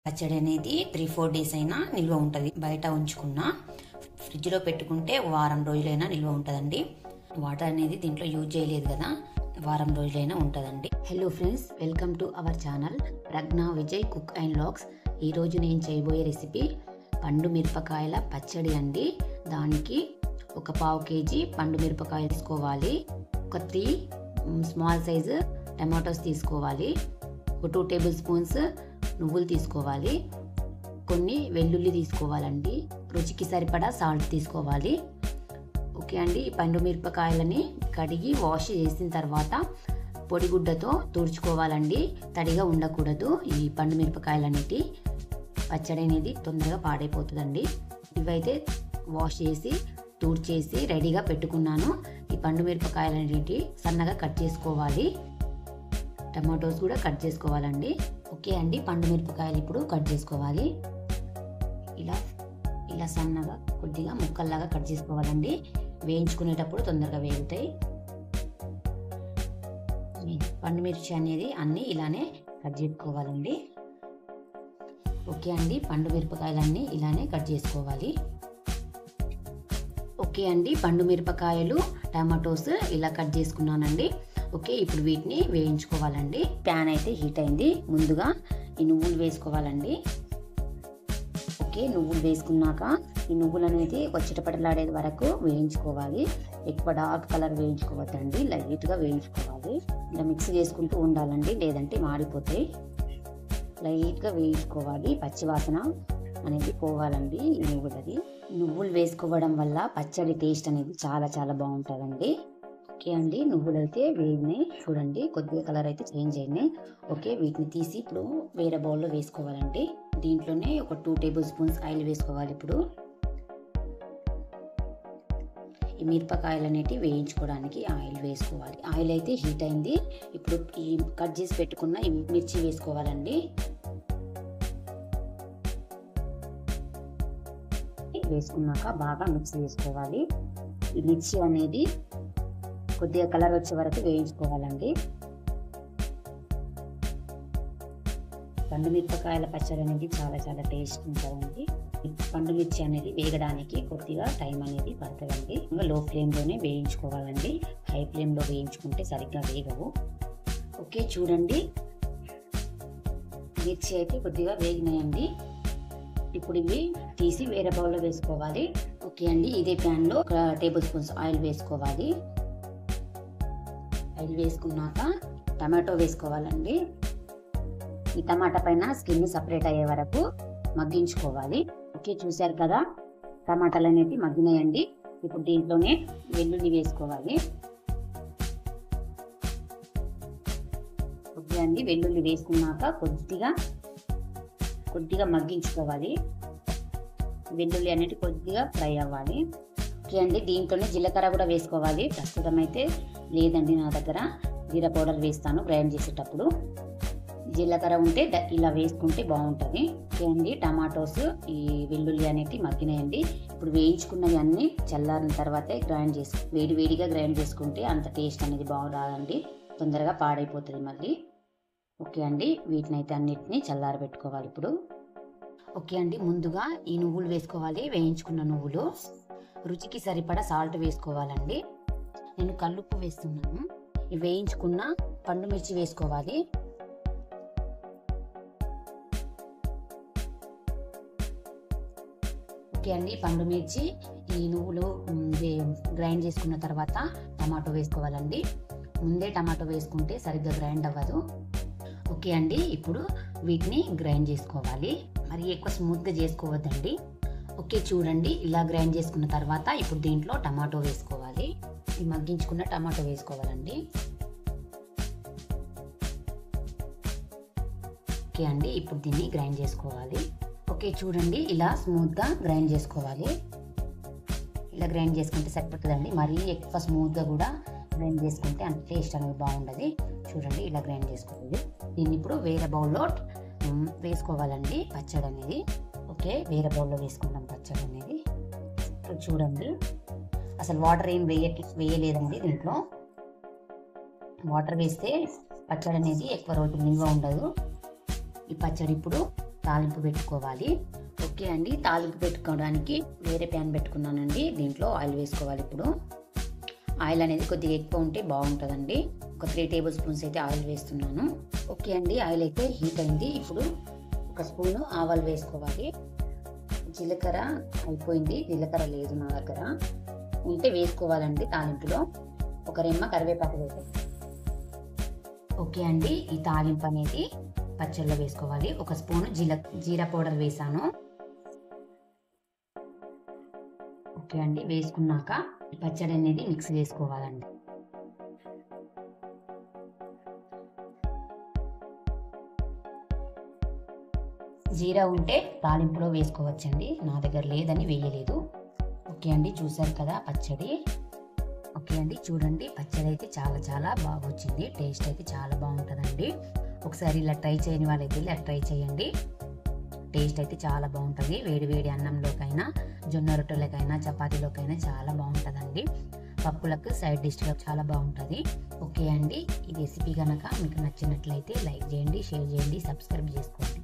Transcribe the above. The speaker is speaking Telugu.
పచ్చడి అనేది 3-4 డేస్ అయినా నిల్వ ఉంటుంది. బయట ఉంచుకున్నా ఫ్రిడ్జ్లో పెట్టుకుంటే వారం రోజులైనా నిల్వ ఉంటుందండి. వాటర్ అనేది దీంట్లో యూజ్ చేయలేదు కదా, వారం రోజులైనా ఉంటుందండి. Hello friends, welcome to our channel Pragna Vijay cook and vlogs. ఈరోజు నేను చేయబోయే రెసిపీ పండు మిరపకాయల పచ్చడి అండి. దానికి ఒక 1/2 kg పండు మిరపకాయలు తీసుకోవాలి, ఒక 3 స్మాల్ సైజు టమాటోస్ తీసుకోవాలి, ఒక 2 టేబుల్ స్పూన్స్ నువ్వులు తీసుకోవాలి, కొన్ని వెల్లుల్లి తీసుకోవాలండి, రుచికి సరిపడా సాల్ట్ తీసుకోవాలి. ఓకే అండి, ఈ పండు మిరపకాయలని కడిగి వాష్ చేసిన తర్వాత పొడిగుడ్డతో తుడుచుకోవాలండి. తడిగా ఉండకూడదు. ఈ పండు మిరపకాయలు అనేటి పచ్చడి అనేది తొందరగా పాడైపోతుందండి. ఇవైతే వాష్ చేసి తుడిచేసి రెడీగా పెట్టుకున్నాను. ఈ పండు మిరపకాయలు అనేటి సన్నగా కట్ చేసుకోవాలి. టమాటోస్ కూడా కట్ చేసుకోవాలండి. ఓకే అండి, పండు మిరపకాయలు ఇప్పుడు కట్ చేసుకోవాలి. ఇలా సన్నగా కొద్దిగా ముక్కల్లాగా కట్ చేసుకోవాలండి. వేయించుకునేటప్పుడు తొందరగా వేగుతాయి. పండు మిర్చి అనేది అన్నీ ఇలానే కట్ చేసుకోవాలండి. ఓకే అండి, పండు మిరపకాయలన్నీ ఇలానే కట్ చేసుకోవాలి. ఓకే అండి, పండు మిరపకాయలు టమాటోస్ ఇలా కట్ చేసుకున్నానండి. ఓకే, ఇప్పుడు వీటిని వేయించుకోవాలండి. ప్యాన్ అయితే హీట్ అయింది. ముందుగా ఈ నువ్వులు వేసుకోవాలండి. ఓకే, నువ్వులు వేసుకున్నాక ఈ నువ్వులు అనేది ఒక చిటపటలాడే వరకు వేయించుకోవాలి. ఎక్కువ డార్క్ కలర్ వేయించుకోవద్దండి, లైట్గా వేయించుకోవాలి. ఇలా మిక్స్ చేసుకుంటూ ఉండాలండి, లేదంటే మాడిపోతాయి. లైట్గా వేయించుకోవాలి. పచ్చివాసన అనేది పోవాలండి ఈ నువ్వులది. నువ్వులు వేసుకోవడం వల్ల పచ్చడి టేస్ట్ అనేది చాలా బాగుంటుందండి. ఓకే అండి, నువ్వులు అయితే వేగినాయి. చూడండి, కొద్దిగా కలర్ అయితే చేంజ్ అయినాయి. ఓకే, వీటిని తీసి ఇప్పుడు వేరే బౌల్లో వేసుకోవాలండి. దీంట్లోనే ఒక 2 టేబుల్ స్పూన్స్ ఆయిల్ వేసుకోవాలి. ఇప్పుడు ఈ మిరపకాయలు అనేటివి వేయించుకోవడానికి ఆయిల్ వేసుకోవాలి. ఆయిల్ అయితే హీట్ అయింది. ఇప్పుడు ఈ కట్ చేసి పెట్టుకున్న ఈ మిర్చి వేసుకోవాలండి. వేసుకున్నాక బాగా మిక్స్ చేసుకోవాలి. ఈ మిర్చి అనేది కొద్దిగా కలర్ వచ్చే వరకు వేయించుకోవాలండి. పండు మిరపకాయల పచ్చడి అనేది చాలా టేస్ట్ ఉంటుందండి. పండు మిర్చి అనేది వేగడానికి కొద్దిగా టైం అనేది పడుతుందండి. లో ఫ్లేమ్లోనే వేయించుకోవాలండి. హై ఫ్లేమ్లో వేయించుకుంటే సరిగ్గా వేగవు. ఓకే, చూడండి, మిర్చి అయితే కొద్దిగా వేగినాయండి. ఇప్పుడు ఇవి తీసి వేరే బౌల్లో వేసుకోవాలి. ఓకే అండి, ఇదే ప్యాన్లో ఒక 1 టేబుల్ స్పూన్స్ ఆయిల్ వేసుకోవాలి. ఆయిల్ వేసుకున్నాక టమాటో వేసుకోవాలండి. ఈ టమాటా పైన స్కిన్ సపరేట్ అయ్యే వరకు మగ్గించుకోవాలి. ఓకే, చూశారు కదా, టమాటాలు అనేవి మగ్గినాయండి. ఇప్పుడు దీంట్లోనే వెల్లుల్లి వేసుకోవాలి. ఓకే అండి, వెల్లుల్లి వేసుకున్నాక కొద్దిగా మగ్గించుకోవాలి. వెల్లుల్లి అనేది కొద్దిగా ఫ్రై అవ్వాలి. ఓకే అండి, దీంట్లోనే జీలకర్ర కూడా వేసుకోవాలి. ప్రస్తుతం అయితే లేదండి నా దగ్గర. జీరా పౌడర్ వేస్తాను గ్రైండ్ చేసేటప్పుడు. జీలకర్ర ఉంటే ఇలా వేసుకుంటే బాగుంటుంది. ఓకే అండి, టమాటోస్ ఈ వెల్లుల్లి అనేవి మగ్గినాయండి. ఇప్పుడు వేయించుకున్నవి అన్నీ చల్లారిన తర్వాతే వేడిగా గ్రైండ్ చేసుకుంటే అంత టేస్ట్ అనేది బాగుంటుందండి. తొందరగా పాడైపోతుంది మళ్ళీ. ఓకే అండి, వీటిని అయితే అన్నిటిని చల్లారబెట్టుకోవాలి ఇప్పుడు. ఓకే అండి, ముందుగా ఈ నువ్వులు వేసుకోవాలి. వేయించుకున్న నువ్వులు, రుచికి సరిపడా సాల్ట్ వేసుకోవాలండి. నేను కల్లుప్పు వేస్తున్నాను. ఈ వేయించుకున్న పండు మిర్చి వేసుకోవాలి. ఓకే అండి, పండు మిర్చి ఈ నువ్వులు గ్రైండ్ చేసుకున్న తర్వాత టమాటో వేసుకోవాలండి. ముందే టమాటో వేసుకుంటే సరిగ్గా గ్రైండ్ అవ్వదు. ఓకే అండి, ఇప్పుడు వీటిని గ్రైండ్ చేసుకోవాలి. మరి ఎక్కువ స్మూత్గా చేసుకోవద్దండి. ఓకే, చూడండి, ఇలా గ్రైండ్ చేసుకున్న తర్వాత ఇప్పుడు దీంట్లో టమాటో వేసుకోవాలి. ఈ మగ్గించుకున్న టమాటో వేసుకోవాలండి. ఓకే అండి, ఇప్పుడు దీన్ని గ్రైండ్ చేసుకోవాలి. ఓకే, చూడండి, ఇలా స్మూత్గా గ్రైండ్ చేసుకోవాలి. ఇలా గ్రైండ్ చేసుకుంటే సరిపోతుందండి. మరీ ఎక్కువ స్మూత్గా కూడా గ్రైండ్ చేసుకుంటే అంత టేస్ట్ అనేది బాగుండదు. చూడండి, ఇలా గ్రైండ్ చేసుకోవాలి. దీన్ని ఇప్పుడు వేరే బౌల్లో వేసుకోవాలండి పచ్చడి అనేది. ఓకే, వేరే బౌల్లో వేసుకుంటాం పచ్చడి అనేది. చూడండి, అసలు వాటర్ ఏం వేయలేదండి దీంట్లో. వాటర్ వేస్తే పచ్చడి అనేది ఎక్కువ రోజులు నిల్వ ఉండదు. ఈ పచ్చడి ఇప్పుడు తాలింపు పెట్టుకోవాలి. ఓకే అండి, తాలింపు పెట్టుకోవడానికి వేరే ప్యాన్ పెట్టుకున్నానండి. దీంట్లో ఆయిల్ వేసుకోవాలి. ఇప్పుడు ఆయిల్ అనేది కొద్దిగా ఎక్కువ ఉంటే బాగుంటుందండి. ఒక 3 టేబుల్ స్పూన్స్ అయితే ఆయిల్ వేస్తున్నాను. ఓకే అండి, ఆయిల్ అయితే హీట్ అయింది. ఇప్పుడు ఒక స్పూను ఆవాలు వేసుకోవాలి. జీలకర్ర అయిపోయింది, జీలకర్ర లేదు నా దగ్గర, ఉంటే వేసుకోవాలండి. తాలింపులో ఒక రెమ్మ కరివేపాకు వేసుకోవాలి. ఓకే అండి, ఈ తాలింపు అనేది పచ్చళ్ళలో వేసుకోవాలి. ఒక స్పూను జీరా పౌడర్ వేసాను. ఓకే అండి, వేసుకున్నాక పచ్చడి అనేది మిక్స్ చేసుకోవాలండి. జీరా ఉంటే తాలింపులో వేసుకోవచ్చండి, నా దగ్గర లేదని వేయలేదు. ఓకే అండి, చూసారు కదా పచ్చడి. ఓకే అండి, చూడండి పచ్చడి అయితే చాలా చాలా బాగా వచ్చింది. టేస్ట్ అయితే చాలా బాగుంటుందండి. ఒకసారి ఇలా ట్రై చేయని వాళ్ళైతే ఇలా ట్రై చేయండి. టేస్ట్ అయితే చాలా బాగుంటుంది. వేడి వేడి అన్నంలోకైనా, జొన్న రొట్టెలకైనా, చపాతీలోకైనా చాలా బాగుంటుందండి. పప్పులకు సైడ్ డిష్గా చాలా బాగుంటుంది. ఓకే అండి, ఈ రెసిపీ కనుక మీకు నచ్చినట్లయితే లైక్ చేయండి, షేర్ చేయండి, సబ్స్క్రైబ్ చేసుకోండి.